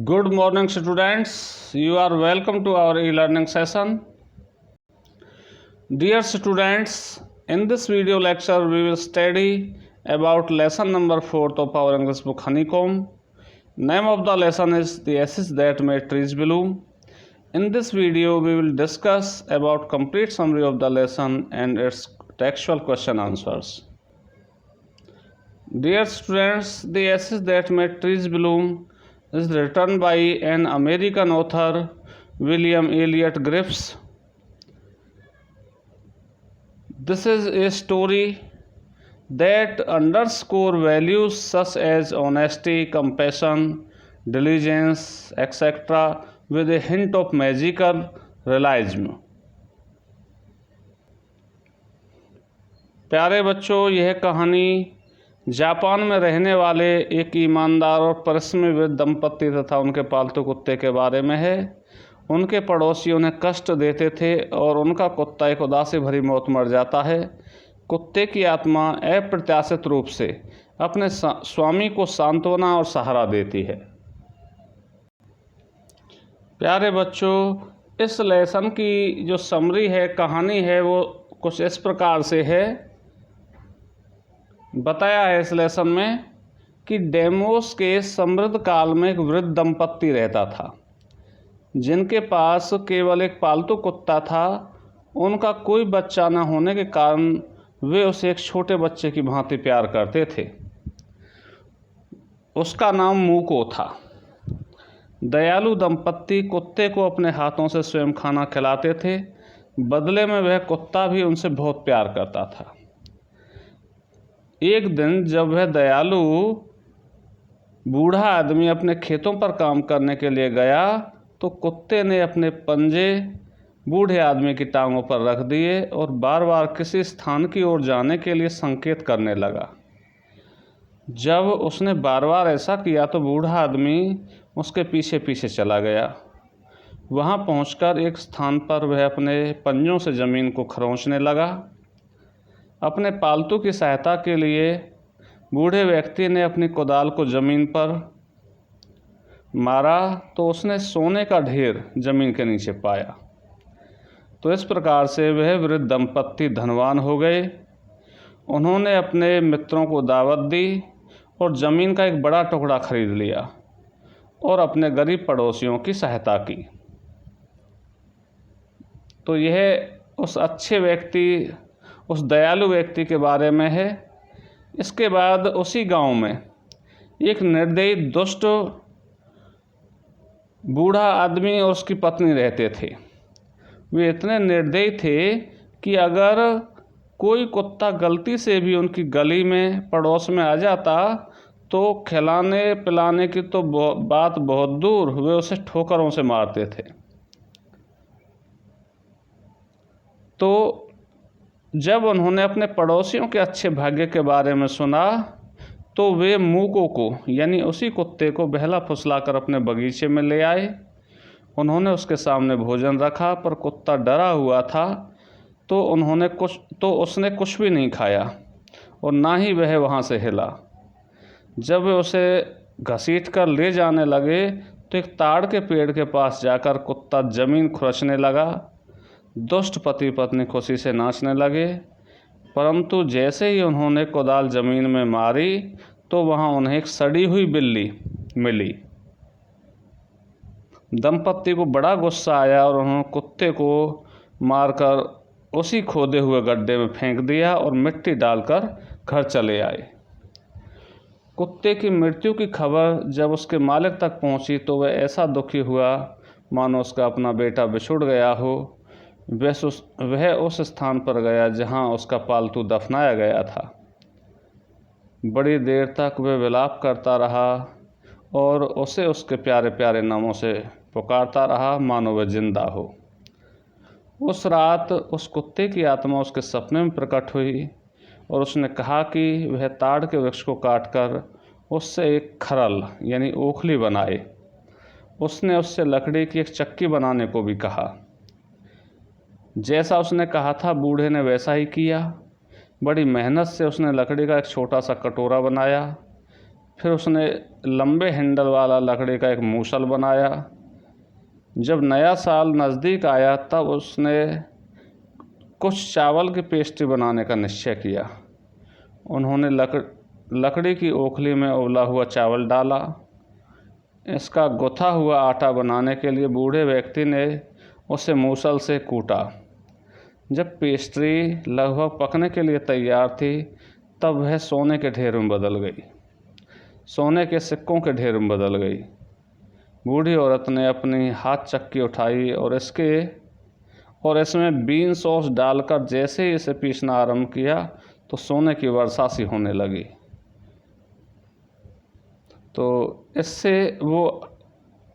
Good morning, students. You are welcome to our e-learning session. Dear students, in this video lecture, we will study about lesson number 4 of our English book Honeycomb. Name of the lesson is The Ashes That Made Trees Bloom. In this video, we will discuss about complete summary of the lesson and its textual question answers. Dear students, The Ashes That Made Trees Bloom is written by an American author, William Elliott Griffiths. This is a story that underscores values such as honesty, compassion, diligence, etc., with a hint of magical realism. प्यारे बच्चों, यह कहानी Japan में रहने वाले एक ईमानदार और परिश्रमी दंपत्ति तथा उनके पालतू कुत्ते के बारे में है। उनके पड़ोसी उन्हें कष्ट देते थे और उनका कुत्ता एक उदासी भरी मौत मर जाता है। कुत्ते की आत्मा अप्रत्याशित रूप से अपने स्वामी को सांत्वना और सहारा देती है। प्यारे बच्चों, इस लेसन की जो समरी है, कहानी है, वो कुछ इस प्रकार से है। बताया है इस लेसन में कि डेमोस के समृद्ध काल में एक वृद्ध दंपत्ति रहता था, जिनके पास केवल एक पालतू कुत्ता था। उनका कोई बच्चा न होने के कारण वे उसे एक छोटे बच्चे की भांति प्यार करते थे। उसका नाम मूको था। दयालु दंपत्ति कुत्ते को अपने हाथों से स्वयं खाना खिलाते थे। बदले में वह कुत्ता भी उनसे बहुत प्यार करता था। एक दिन जब वह दयालु बूढ़ा आदमी अपने खेतों पर काम करने के लिए गया, तो कुत्ते ने अपने पंजे बूढ़े आदमी की टांगों पर रख दिए और बार बार किसी स्थान की ओर जाने के लिए संकेत करने लगा। जब उसने बार बार ऐसा किया तो बूढ़ा आदमी उसके पीछे पीछे चला गया। वहां पहुंचकर एक स्थान पर वह अपने पंजों से ज़मीन को खरोंचने लगा। अपने पालतू की सहायता के लिए बूढ़े व्यक्ति ने अपनी कुदाल को ज़मीन पर मारा तो उसने सोने का ढेर ज़मीन के नीचे पाया। तो इस प्रकार से वह वृद्ध दंपत्ति धनवान हो गए। उन्होंने अपने मित्रों को दावत दी और ज़मीन का एक बड़ा टुकड़ा खरीद लिया और अपने गरीब पड़ोसियों की सहायता की। तो यह उस अच्छे व्यक्ति, उस दयालु व्यक्ति के बारे में है। इसके बाद उसी गांव में एक निर्दयी दुष्ट बूढ़ा आदमी और उसकी पत्नी रहते थे। वे इतने निर्दयी थे कि अगर कोई कुत्ता गलती से भी उनकी गली में पड़ोस में आ जाता तो खिलाने पिलाने की तो बात बहुत दूर, वे उसे ठोकरों से मारते थे। तो जब उन्होंने अपने पड़ोसियों के अच्छे भाग्य के बारे में सुना तो वे मूको को, यानी उसी कुत्ते को बहला फुसलाकर अपने बगीचे में ले आए। उन्होंने उसके सामने भोजन रखा, पर कुत्ता डरा हुआ था तो उसने कुछ भी नहीं खाया और ना ही वह वहाँ से हिला। जब वे उसे घसीट कर ले जाने लगे तो एक ताड़ के पेड़ के पास जाकर कुत्ता ज़मीन खुरचने लगा। दुष्ट पति पत्नी खुशी से नाचने लगे, परंतु जैसे ही उन्होंने कुदाल ज़मीन में मारी तो वहाँ उन्हें एक सड़ी हुई बिल्ली मिली। दंपत्ति को बड़ा गुस्सा आया और उन्होंने कुत्ते को मारकर उसी खोदे हुए गड्ढे में फेंक दिया और मिट्टी डालकर घर चले आए। कुत्ते की मृत्यु की खबर जब उसके मालिक तक पहुंची तो वह ऐसा दुखी हुआ मानो उसका अपना बेटा बिछुड़ गया हो। वह उस स्थान पर गया जहां उसका पालतू दफनाया गया था। बड़ी देर तक वह विलाप करता रहा और उसे उसके प्यारे प्यारे नामों से पुकारता रहा मानो वह जिंदा हो। उस रात उस कुत्ते की आत्मा उसके सपने में प्रकट हुई और उसने कहा कि वह ताड़ के वृक्ष को काटकर उससे एक खरल यानी ओखली बनाए। उसने उससे लकड़ी की एक चक्की बनाने को भी कहा। जैसा उसने कहा था बूढ़े ने वैसा ही किया। बड़ी मेहनत से उसने लकड़ी का एक छोटा सा कटोरा बनाया। फिर उसने लंबे हैंडल वाला लकड़ी का एक मूसल बनाया। जब नया साल नज़दीक आया तब उसने कुछ चावल की पेस्ट्री बनाने का निश्चय किया। उन्होंने लकड़ी की ओखली में उबला हुआ चावल डाला। इसका गुथा हुआ आटा बनाने के लिए बूढ़े व्यक्ति ने उसे मूसल से कूटा। जब पेस्ट्री लगभग पकने के लिए तैयार थी तब वह सोने के ढेर में बदल गई, सोने के सिक्कों के ढेर में बदल गई। बूढ़ी औरत ने अपनी हाथ चक्की उठाई और इसमें बीन सॉस डालकर जैसे ही इसे पीसना आरंभ किया तो सोने की वर्षा सी होने लगी। तो इससे वो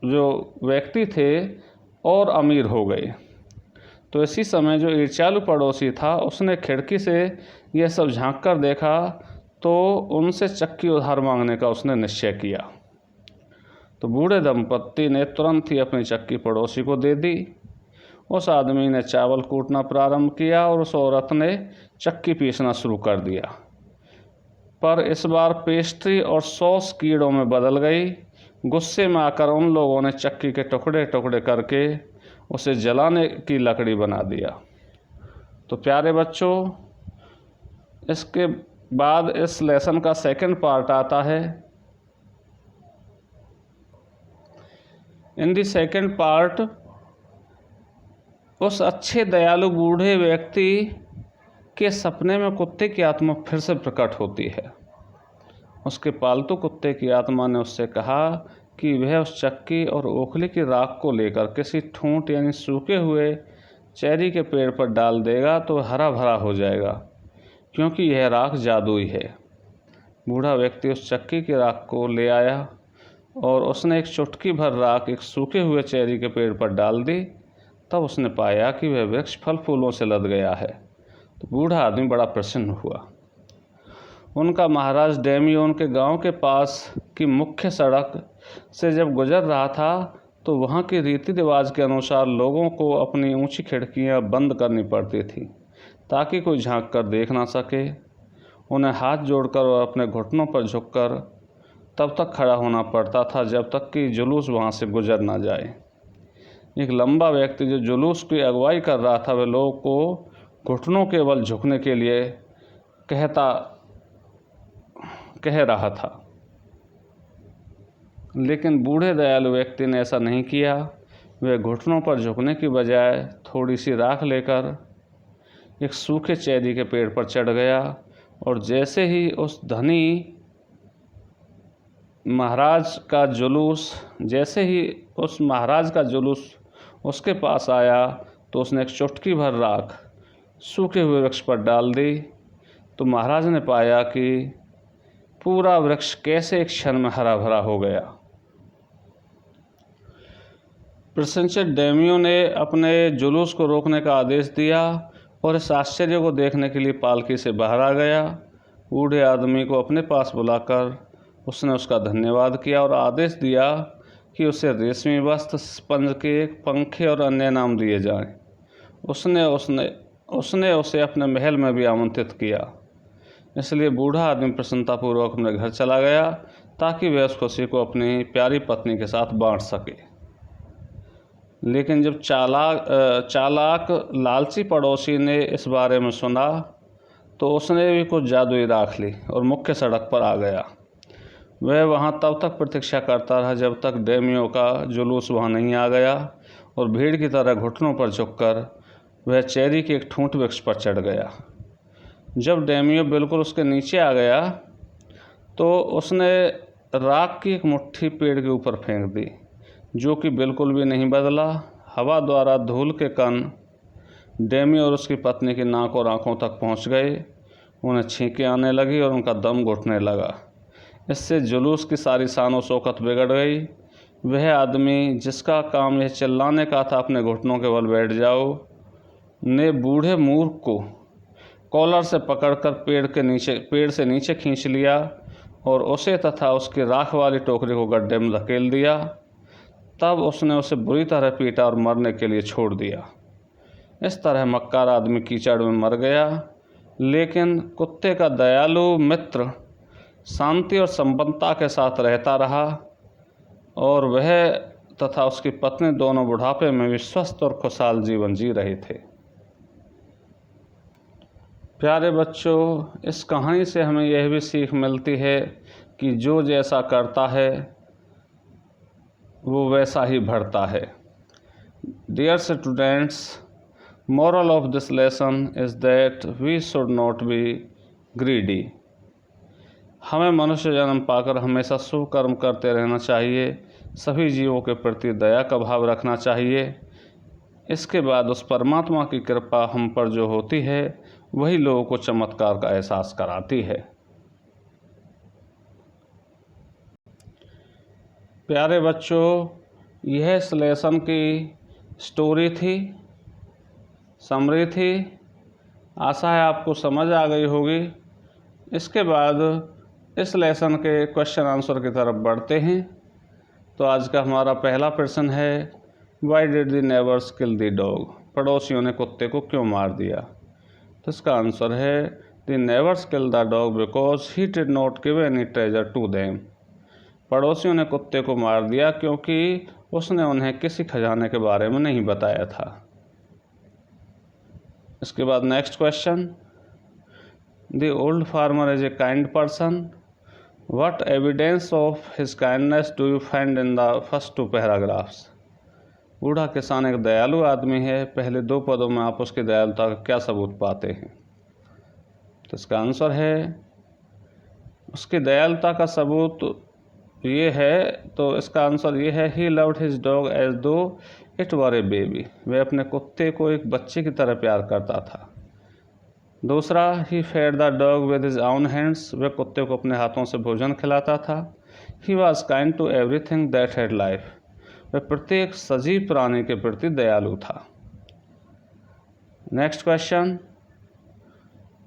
जो व्यक्ति थे और अमीर हो गए। तो इसी समय जो ईर्ष्यालु पड़ोसी था उसने खिड़की से यह सब झांक कर देखा तो उनसे चक्की उधार मांगने का उसने निश्चय किया। तो बूढ़े दंपत्ति ने तुरंत ही अपनी चक्की पड़ोसी को दे दी। उस आदमी ने चावल कूटना प्रारंभ किया और उस औरत ने चक्की पीसना शुरू कर दिया। पर इस बार पेस्ट्री और सॉस कीड़ों में बदल गई। गुस्से में आकर उन लोगों ने चक्की के टुकड़े टुकड़े करके उसे जलाने की लकड़ी बना दिया। तो प्यारे बच्चों, इसके बाद इस लेसन का सेकंड पार्ट आता है। इन दी सेकंड पार्ट उस अच्छे दयालु बूढ़े व्यक्ति के सपने में कुत्ते की आत्मा फिर से प्रकट होती है। उसके पालतू कुत्ते की आत्मा ने उससे कहा कि वह उस चक्की और ओखली की राख को लेकर किसी ठूंठ यानी सूखे हुए चेरी के पेड़ पर डाल देगा तो हरा भरा हो जाएगा, क्योंकि यह राख जादुई है। बूढ़ा व्यक्ति उस चक्की की राख को ले आया और उसने एक चुटकी भर राख एक सूखे हुए चेरी के पेड़ पर डाल दी। तब उसने पाया कि वह वृक्ष फल फूलों से लद गया है। तो बूढ़ा आदमी बड़ा प्रसन्न हुआ। उनका महाराज डेमियोन के गांव के पास की मुख्य सड़क से जब गुजर रहा था तो वहां के रीति रिवाज के अनुसार लोगों को अपनी ऊंची खिड़कियां बंद करनी पड़ती थी ताकि कोई झांक कर देख ना सके। उन्हें हाथ जोड़कर और अपने घुटनों पर झुककर तब तक खड़ा होना पड़ता था जब तक कि जुलूस वहां से गुजर ना जाए। एक लंबा व्यक्ति जो जुलूस की अगुवाई कर रहा था वह लोगों को घुटनों के बल झुकने के लिए कह रहा था, लेकिन बूढ़े दयालु व्यक्ति ने ऐसा नहीं किया। वह घुटनों पर झुकने की बजाय थोड़ी सी राख लेकर एक सूखे चेरी के पेड़ पर चढ़ गया और जैसे ही उस धनी महाराज का जुलूस उसके पास आया तो उसने एक चुटकी भर राख सूखे हुए वृक्ष पर डाल दी। तो महाराज ने पाया कि पूरा वृक्ष कैसे एक क्षण में हरा भरा हो गया। प्रशंसक डेमियो ने अपने जुलूस को रोकने का आदेश दिया और इस आश्चर्य को देखने के लिए पालकी से बाहर आ गया। बूढ़े आदमी को अपने पास बुलाकर उसने उसका धन्यवाद किया और आदेश दिया कि उसे रेशमी वस्त्र, स्पंज केक, पंखे और अन्य इनाम दिए जाएं। उसने उसे अपने महल में भी आमंत्रित किया। इसलिए बूढ़ा आदमी प्रसन्नतापूर्वक अपने घर चला गया ताकि वह उस खुशी को अपनी प्यारी पत्नी के साथ बांट सके। लेकिन जब चालाक लालची पड़ोसी ने इस बारे में सुना तो उसने भी कुछ जादुई राख ली और मुख्य सड़क पर आ गया। वह वहां तब तक प्रतीक्षा करता रहा जब तक डेमियो का जुलूस वहां नहीं आ गया और भीड़ की तरह घुटनों पर झुककर वह चेरी के एक ठूंठ वृक्ष पर चढ़ गया। जब डेमियो बिल्कुल उसके नीचे आ गया तो उसने राख की एक मुट्ठी पेड़ के ऊपर फेंक दी, जो कि बिल्कुल भी नहीं बदला। हवा द्वारा धूल के कण डेमियो और उसकी पत्नी की नाक और आंखों तक पहुंच गए। उन्हें छींकें आने लगी और उनका दम घुटने लगा। इससे जुलूस की सारी शान शौकत बिगड़ गई। वह आदमी जिसका काम यह चिल्लाने का था अपने घुटनों के बल बैठ जाओ, ने बूढ़े मूर्ख को कॉलर से पकड़कर पेड़ से नीचे खींच लिया और उसे तथा उसकी राख वाली टोकरी को गड्ढे में धकेल दिया। तब उसने उसे बुरी तरह पीटा और मरने के लिए छोड़ दिया। इस तरह मक्कार आदमी कीचड़ में मर गया। लेकिन कुत्ते का दयालु मित्र शांति और संपन्नता के साथ रहता रहा और वह तथा उसकी पत्नी दोनों बुढ़ापे में भी स्वस्थ और खुशहाल जीवन जी रहे थे। प्यारे बच्चों, इस कहानी से हमें यह भी सीख मिलती है कि जो जैसा करता है वो वैसा ही भरता है। Dear students, moral of this lesson is that we should not be greedy. हमें मनुष्य जन्म पाकर हमेशा शुभ कर्म करते रहना चाहिए, सभी जीवों के प्रति दया का भाव रखना चाहिए। इसके बाद उस परमात्मा की कृपा हम पर जो होती है वही लोगों को चमत्कार का एहसास कराती है। प्यारे बच्चों, यह इस लेसन की स्टोरी थी, समरी थी। आशा है आपको समझ आ गई होगी। इसके बाद इस लेसन के क्वेश्चन आंसर की तरफ बढ़ते हैं। तो आज का हमारा पहला प्रश्न है, Y did the neighbours kill the dog? पड़ोसियों ने कुत्ते को क्यों मार दिया? तो इसका आंसर है, the neighbours kill the dog because he did not give any treasure to them. पड़ोसियों ने कुत्ते को मार दिया क्योंकि उसने उन्हें किसी खजाने के बारे में नहीं बताया था। इसके बाद next question, the old farmer is a kind person. What evidence of his kindness do you find in the first 2 paragraphs? बूढ़ा किसान एक दयालु आदमी है, पहले 2 पदों में आप उसकी दयालुता का क्या सबूत पाते हैं? तो इसका आंसर है, उसकी दयालुता का सबूत ये है, तो इसका आंसर ये है, he loved his dog as though it were a baby. वह अपने कुत्ते को एक बच्चे की तरह प्यार करता था। दूसरा, he fed the dog with his own hands. वह कुत्ते को अपने हाथों से भोजन खिलाता था। He was kind to everything that had life. वह प्रत्येक सजीव प्राणी के प्रति दयालु था। Next question,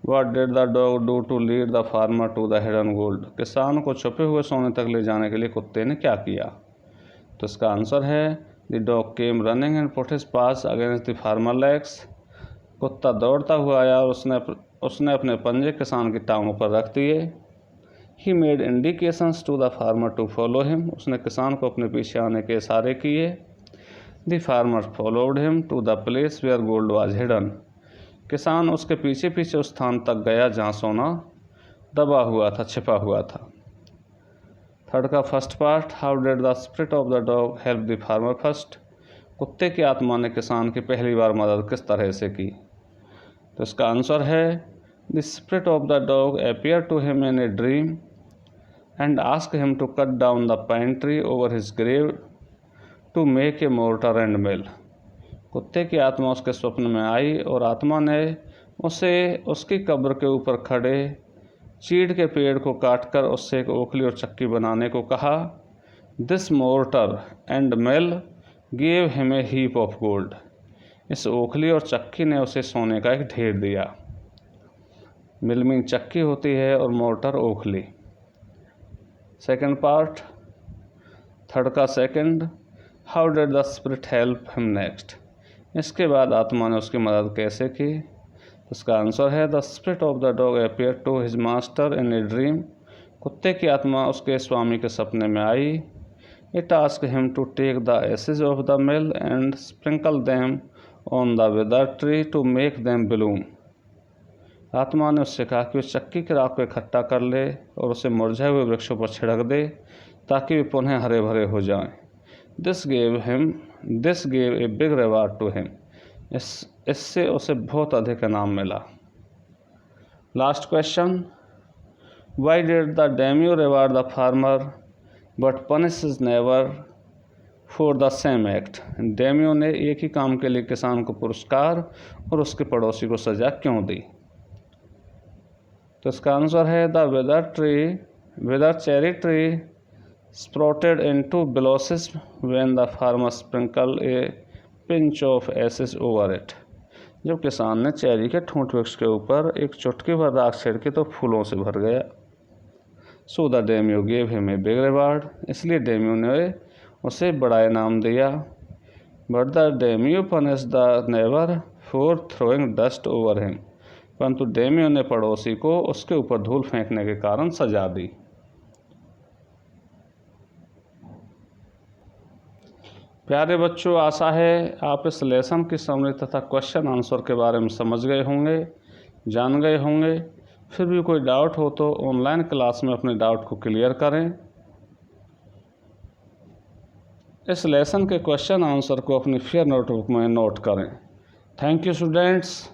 what did the dog do to lead the farmer to the hidden gold? किसान को छुपे हुए सोने तक ले जाने के लिए कुत्ते ने क्या किया? तो इसका आंसर है, the dog came running and put his pass against the farmer legs. कुत्ता दौड़ता हुआ आया और उसने अपने पंजे किसान की टांगों पर रख दिए। He made indications to the farmer to follow him. उसने किसान को अपने पीछे आने के इशारे किए। The farmer followed him to the place where gold was hidden. किसान उसके पीछे पीछे उस स्थान तक गया जहाँ सोना दबा हुआ था, छिपा हुआ था। थर्ड का first part, how did the spirit of the dog help the farmer first? कुत्ते की आत्मा ने किसान की पहली बार मदद किस तरह से की? तो इसका आंसर है, the spirit of the dog appear to him in a dream and ask him to cut down the pine tree over his grave to make a mortar and mill. कुत्ते की आत्मा उसके स्वप्न में आई और आत्मा ने उसे उसकी कब्र के ऊपर खड़े चीड़ के पेड़ को काटकर उससे एक ओखली और चक्की बनाने को कहा। This mortar and mill give him a heap of gold. इस ओखली और चक्की ने उसे सोने का एक ढेर दिया। मिल मीन चक्की होती है और मोर्टर ओखली। सेकंड पार्ट, थर्ड का second, how did the spirit help him next? इसके बाद आत्मा ने उसकी मदद कैसे की? इसका आंसर है, the spirit of the dog appear to his master in a dream. कुत्ते की आत्मा उसके स्वामी के सपने में आई। It ask him to take the ashes of the mill and sprinkle them on the wither tree to make them bloom. आत्मा ने उससे कहा कि उस चक्की की राख को इकट्ठा कर ले और उसे मुरझाए हुए वृक्षों पर छिड़क दे ताकि वे पुनः हरे भरे हो जाएं। This gave a big reward to him. इससे उसे बहुत अधिक इनाम मिला। Last question, why did the daimyo reward the farmer but punish his neighbour for the same act? Daimyo ने एक ही काम के लिए किसान को पुरस्कार और उसके पड़ोसी को सजा क्यों दी? तो इसका आंसर है, the wither cherry tree sprouted into blossom when the farmer sprinkle a pinch of acid over it. जब किसान ने चेरी के ठूंठ वृक्ष के ऊपर एक चुटकी भर राख छिड़की तो फूलों से भर गया। So the daimyo gave him a big reward. इसलिए डेम्यू ने उसे बड़ा इनाम दिया। But the daimyo punish the neighbour for throwing dust over him. परंतु डेम्यू ने पड़ोसी को उसके ऊपर धूल फेंकने के कारण सजा दी। प्यारे बच्चों, आशा है आप इस लेसन की समरी तथा क्वेश्चन आंसर के बारे में समझ गए होंगे, जान गए होंगे। फिर भी कोई डाउट हो तो ऑनलाइन क्लास में अपने डाउट को क्लियर करें। इस लेसन के क्वेश्चन आंसर को अपनी फेयर नोटबुक में नोट करें। Thank you students.